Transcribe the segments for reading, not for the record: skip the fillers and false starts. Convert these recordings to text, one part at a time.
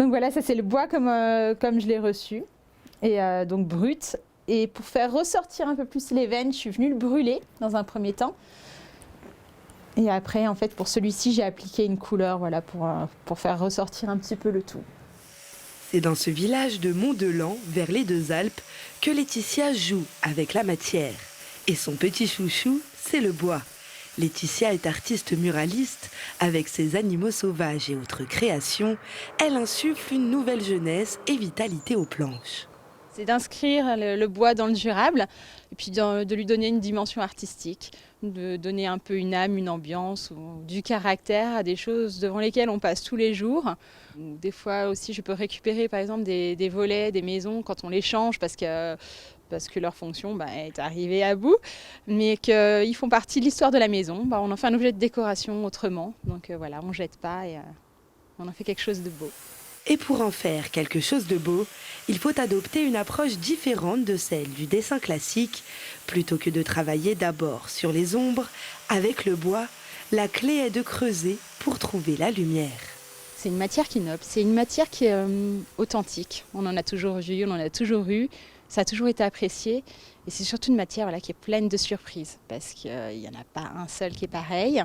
Donc voilà, ça c'est le bois comme je l'ai reçu, et donc brut. Et pour faire ressortir un peu plus les veines, je suis venue le brûler dans un premier temps. Et après, en fait, pour celui-ci, j'ai appliqué une couleur, voilà, pour faire ressortir un petit peu le tout. C'est dans ce village de Mont-de-Lan, vers les Deux Alpes, que Laetitia joue avec la matière. Et son petit chouchou, c'est le bois. Laetitia est artiste muraliste. Avec ses animaux sauvages et autres créations, elle insuffle une nouvelle jeunesse et vitalité aux planches. C'est d'inscrire le bois dans le durable et puis de lui donner une dimension artistique, de donner un peu une âme, une ambiance ou du caractère à des choses devant lesquelles on passe tous les jours. Des fois aussi, je peux récupérer par exemple des volets, des maisons quand on les change parce que leur fonction est arrivée à bout, mais qu'ils font partie de l'histoire de la maison. On en fait un objet de décoration autrement, donc voilà, on ne jette pas et on en fait quelque chose de beau. Et pour en faire quelque chose de beau, il faut adopter une approche différente de celle du dessin classique. Plutôt que de travailler d'abord sur les ombres, avec le bois, la clé est de creuser pour trouver la lumière. C'est une matière qui est noble, c'est une matière qui est authentique. On en a toujours vu, on en a toujours eu, ça a toujours été apprécié. Et c'est surtout une matière qui est pleine de surprises, parce qu'il n'y en a pas un seul qui est pareil.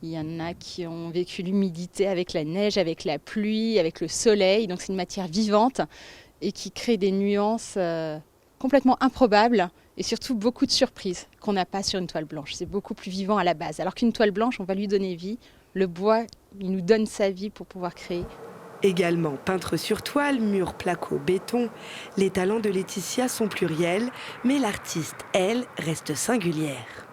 Il y en a qui ont vécu l'humidité avec la neige, avec la pluie, avec le soleil. Donc c'est une matière vivante et qui crée des nuances complètement improbables et surtout beaucoup de surprises qu'on n'a pas sur une toile blanche. C'est beaucoup plus vivant à la base. Alors qu'une toile blanche, on va lui donner vie. Le bois, il nous donne sa vie pour pouvoir créer. Également peintre sur toile, mur, placo, béton, les talents de Laetitia sont pluriels, mais l'artiste, elle, reste singulière.